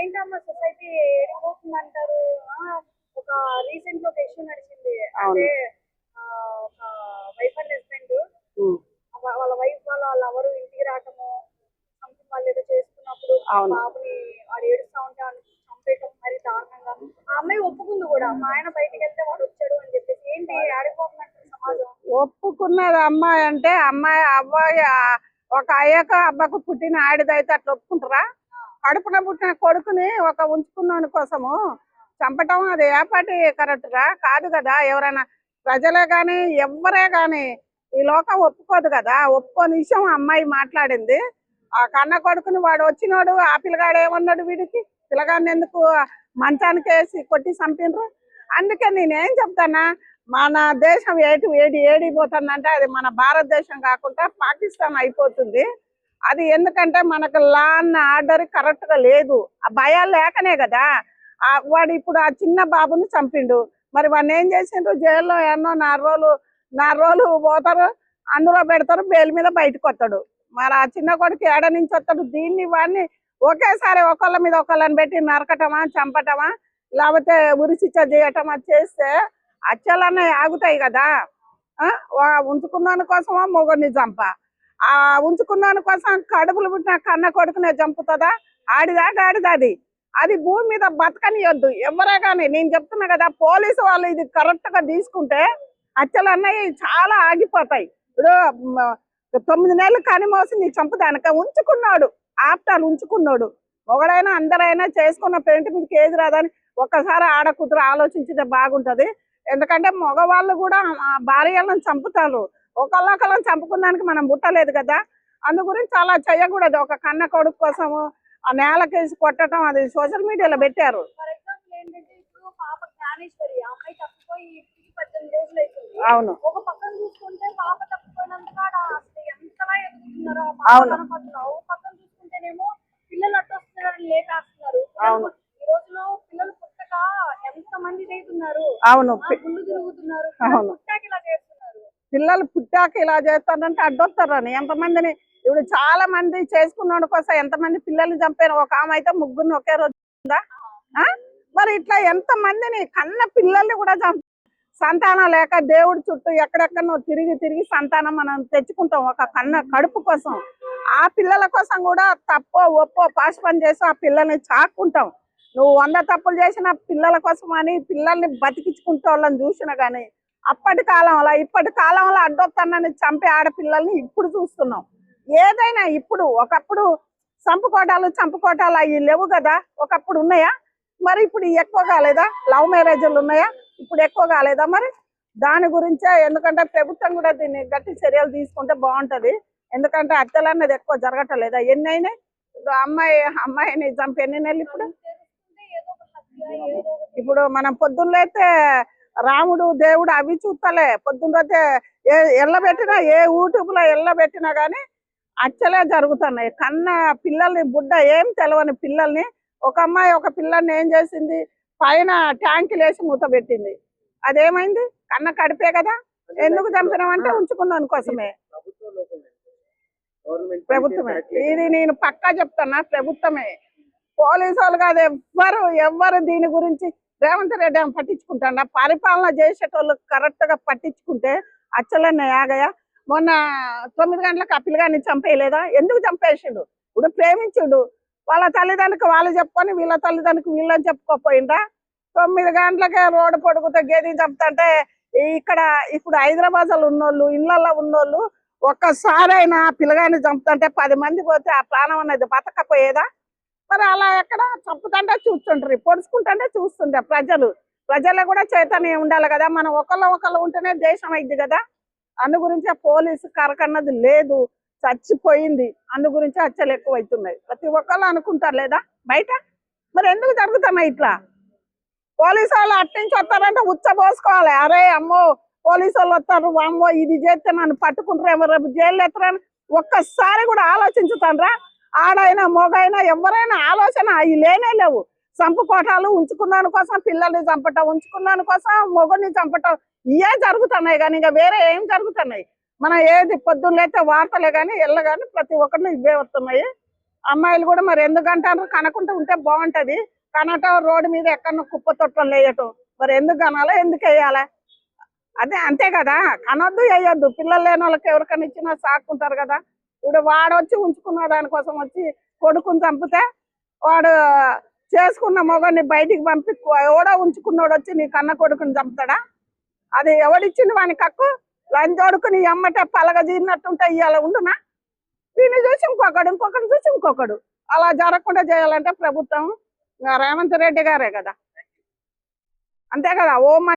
ఏంటమ్మా సొసైటీ ఏడిపోతుందంటారు? ఒక రీసెంట్ లో ఒక ఇష్యూ నడిచింది. అవును. అంటే ఒక వైఫ్ అండ్ హస్బెండ్ ఉమ్, వాళ్ళ వైఫ్ వాళ్ళ లవరు ఇంటికి రావటము, సంథింగ్ వాళ్ళు ఏదో చేసుకున్నప్పుడు అవును. బాబుని వాడు ఏడుస్తా ఉంటే వాడిని చంపేయటం మరి దారుణంగా. ఆ అమ్మాయి ఒప్పుకుంది కూడా, మా ఆయన బయటికి వెళ్తే వాడు వచ్చాడు అని చెప్పేసి. ఏంటి ఆడిపోతున్నట్టు సమాజం? ఒప్పుకున్నది అమ్మాయి అంటే అమ్మాయి అబ్బాయి ఒక అయ్యాక అబ్బాకు పుట్టిన ఆడిదైతే అట్లా ఒప్పుకుంటారా? కడుపున పుట్టిన కొడుకుని ఒక ఉంచుకున్నాని కోసము చంపటం అది ఏ పాటి కరెక్ట్ రా? కాదు కదా. ఎవరైనా ప్రజలే గాని ఎవ్వరే గాని ఈ లోకం ఒప్పుకోదు కదా. ఒప్పుకోని విషయం అమ్మాయి మాట్లాడింది. ఆ కన్న కొడుకుని వాడు వచ్చినోడు ఆ పిల్లగాడు ఏమన్నాడు, వీడికి పిల్లగాడిని ఎందుకు మంచానికి వేసి కొట్టి చంపినరు? అందుకే నేనేం చెప్తానా, మన దేశం ఏడిపోతుందంటే అది మన భారతదేశం కాకుండా పాకిస్తాన్ అయిపోతుంది. అది ఎందుకంటే మనకు లా అన్న ఆర్డర్ కరెక్ట్ గా లేదు. ఆ భయాలు లేకనే కదా. వాడు ఇప్పుడు ఆ చిన్న బాబుని చంపిండు. మరి వాడిని ఏం చేసిండ్రు? జైల్లో ఎన్నో 4 రోజులు పోతారు, అందులో పెడతారు, బెయిల్ మీద బయటకు వస్తాడు. మరి ఆ చిన్న కొడుకు ఏడ నుంచి వస్తాడు? దీన్ని వాడిని ఒకేసారి ఒకళ్ళ మీద ఒకళ్ళని పెట్టి నరకటమా, చంపటమా, లేకపోతే ఉరిశిక్ష చేయటమా చేస్తే అచ్చలన్నీ ఆగుతాయి కదా. ఉంచుకున్నాను కోసమా మొగుడిని చంప, ఆ ఉంచుకున్నాను కోసం కడుపులు పుట్టిన కన్న కొడుకునే చంపుతుందా? ఆడిదా అది అది భూమి మీద బతకనియొద్దు ఎవరే కానీ. నేను చెప్తున్నా కదా, పోలీసు వాళ్ళు ఇది కరెక్ట్ గా తీసుకుంటే అచ్చలన్నవి చాలా ఆగిపోతాయి. ఇప్పుడు 9 నెలలు కని మోసి నీ చంపుదానిక ఉంచుకున్నాడు. ఆప్టాలు ఉంచుకున్నాడు. ఒకడైనా అందరైనా చేసుకున్న పెయింట్ మీద కేజీ రాదని ఒక్కసారి ఆడ కూతురు ఆలోచించితే బాగుంటది. ఎందుకంటే మగవాళ్ళు కూడా భార్యలను చంపుతారు. ఒకళ్ళొకళ్ళని చంపుకున్నానికి మనం పుట్టలేదు కదా. అందు గురించి అలా చేయకూడదు. ఒక కన్న కొడుకు కోసము ఆ నేలకేసి కొట్టడం అది సోషల్ మీడియాలో పెట్టారు. ఫర్ ఎగ్జాంపుల్ ఏంటంటే, ఇప్పుడు పాప జ్ఞానేశ్వరి ఆ అమ్మాయి తప్పిపోయి 18 రోజులు అవుతుంది. అవును. ఒక పక్కన చూసుకుంటే పాప తప్పిపోయినందుకు అసలు ఎంతలా ఎదుగుతున్నారో ఆ అవును. పాప పట్ల. ఒక పక్కన చూసుకుంటేనేమో పిల్లలు అట్టొస్తున్నారని లేపేస్తున్నారు. అవును. ఈ రోజులో పిల్లలు పుట్టక ఎంత మంది అవుతున్నారు. అవును. గుళ్ళు తిరుగుతున్నారు. అవును. పుట్టాక ఇలా చేస్తున్నారు. పిల్లలు పుట్టాక ఇలా చేస్తారంటే అడ్డొస్తారని ఎంతమందిని ఇప్పుడు చాలా మంది చేసుకున్నాడు కోసం ఎంతమంది పిల్లలు చంపారు. ఒక ఆమె అయితే 3 ఒకే రోజు ఉందా? మరి ఇట్లా ఎంతమందిని కన్న పిల్లల్ని కూడా సంతానం లేక దేవుడి చుట్టూ ఎక్కడెక్కడో తిరిగి సంతానం మనం తెచ్చుకుంటాం ఒక కన్న కడుపు కోసం. ఆ పిల్లల కోసం కూడా తప్పో ఒప్పో పాస్ పని చేసి ఆ పిల్లల్ని చాక్కుంటాం. నువ్వు 100 తప్పులు చేసిన పిల్లల కోసం అని పిల్లల్ని బతికించుకుంటే వాళ్ళని చూసినా కానీ అప్పటి కాలంలో ఇప్పటి కాలంలో అడ్డొత్తన్నని చంపే ఆడపిల్లల్ని ఇప్పుడు చూస్తున్నాం. ఏదైనా ఇప్పుడు ఒకప్పుడు చంపుకోటాలు అవి లేవు కదా. ఒకప్పుడు ఉన్నాయా? మరి ఇప్పుడు ఎక్కువ కాలేదా? లవ్ మ్యారేజ్లు ఉన్నాయా? ఇప్పుడు ఎక్కువ కాలేదా? మరి దాని గురించే. ఎందుకంటే ప్రభుత్వం కూడా దీన్ని గట్టి చర్యలు తీసుకుంటే బాగుంటది. ఎందుకంటే హత్యలు అన్నది ఎక్కువ జరగటలేదా? ఎన్ని అయినాయి? ఇప్పుడు అమ్మాయిని చంపి ఎన్ని నెలలు? ఇప్పుడు మనం పొద్దున్నైతే రాముడు దేవుడు అవి చూస్తలే. పొద్దున్నైతే ఎల్లబెట్టినా ఏ యూట్యూబ్ లో ఎల్లబెట్టినా కానీ హత్యలే జరుగుతున్నాయి. కన్న పిల్లల్ని బుడ్డ ఏం తెలవని పిల్లల్ని ఒక అమ్మాయి ఒక పిల్లల్ని ఏం చేసింది, పైన ట్యాంకులు వేసి మూత పెట్టింది. అదేమైంది? కన్న కడిపే కదా. ఎందుకు చంపినామంటే ఉంచుకున్నాను కోసమే. ప్రభుత్వమే ఇది. నేను పక్కా చెప్తున్నా, ప్రభుత్వమే. పోలీసు వాళ్ళు కాదు ఎవ్వరు దీని గురించి. రేవంత్ రెడ్డి ఏమో పట్టించుకుంటాడా? పరిపాలన చేసేటోళ్ళు కరెక్ట్ గా పట్టించుకుంటే అచ్చలన్నీ ఆగయా. మొన్న 9 గంటలకు ఆ పిల్లగాన్ని చంపేయలేదా? ఎందుకు చంపేసిండు? ఇప్పుడు ప్రేమించుడు. వాళ్ళ తల్లిదండ్రులకు వాళ్ళు చెప్పుకొని వీళ్ళ తల్లిదండ్రులకు వీళ్ళని చెప్పుకోపోయిందా? 9 గంటలకే రోడ్డు పొడుగుతో గేదెని చంపుతుంటే ఇక్కడ ఇప్పుడు హైదరాబాద్ లో ఉన్నోళ్ళు, ఇళ్లలో ఉన్నోళ్ళు ఒక్కసారైనా పిల్లగాన్ని చంపుతుంటే 10 మంది పోతే ఆ ప్రాణం అనేది బతకపోయేదా? మరి అలా ఎక్కడ చంపుతుంటే చూస్తుంటారు, పొడుచుకుంటుంటే చూస్తుంటే ప్రజలు కూడా చైతన్యం ఉండాలి కదా. మనం ఒకళ్ళు ఉంటేనే దేశం అయింది కదా. అందు గురించి పోలీసు కరకన్నది లేదు, చచ్చిపోయింది. అందు గురించి హత్యలు ఎక్కువ అవుతున్నాయి. ప్రతి ఒక్కళ్ళు అనుకుంటారు లేదా బయట. మరి ఎందుకు జరుగుతున్నాయి ఇట్లా? పోలీసు వాళ్ళు అట్నుంచి వస్తారంటే ఉచ్చబోసుకోవాలి. అరే అమ్మో పోలీసు వాళ్ళు వస్తారు, అమ్మో ఇది చేస్తే నన్ను పట్టుకుంటారేమో, రేపు జైలు ఎత్తరని ఒక్కసారి కూడా ఆలోచించుతాండ్రా? ఆడైనా మొగైనా ఎవరైనా ఆలోచన అవి లేనే లేవు. చంపుకోటాలు, ఉంచుకున్నాను కోసం పిల్లల్ని చంపటం, ఉంచుకున్నాను కోసం మొగుడిని చంపటం, ఇవే జరుగుతున్నాయి కానీ ఇంకా వేరే ఏం జరుగుతున్నాయి? మనం ఏది పొద్దున్నైతే వార్తలే కానీ కానీ ప్రతి ఒక్కరిని ఇవే వస్తున్నాయి. అమ్మాయిలు కూడా మరి ఎందుకు అంటారు, కనకుంటూ ఉంటే బాగుంటది, కనటం రోడ్డు మీద ఎక్కడ కుప్ప తొట్టలు వేయటం, మరి ఎందుకు కనాలా, ఎందుకు వేయాలా? అదే అంతే కదా, కనొద్దు వేయొద్దు. పిల్లలు లేని వాళ్ళకి ఎవరికైనా ఇచ్చినా సాక్కుంటారు కదా. ఇప్పుడు వాడు వచ్చి ఉంచుకున్న దానికోసం వచ్చి కొడుకుని చంపితే వాడు చేసుకున్న మొగని బయటికి పంపి ఎవడో ఉంచుకున్నోడు వచ్చి నీ కన్న కొడుకుని చంపుతాడా? అది ఎవడిచ్చింది వానికి హక్కు? లంచోడుకు నీ అమ్మటే పలగ జీరినట్టుంటే ఇవాళ ఉండునా? వీడిని చూసి ఇంకొకడు, ఇంకొకటి చూసి ఇంకొకడు. అలా జరగకుండా చేయాలంటే ప్రభుత్వం రేవంత్ రెడ్డి గారే కదా. అంతే కదా. ఓ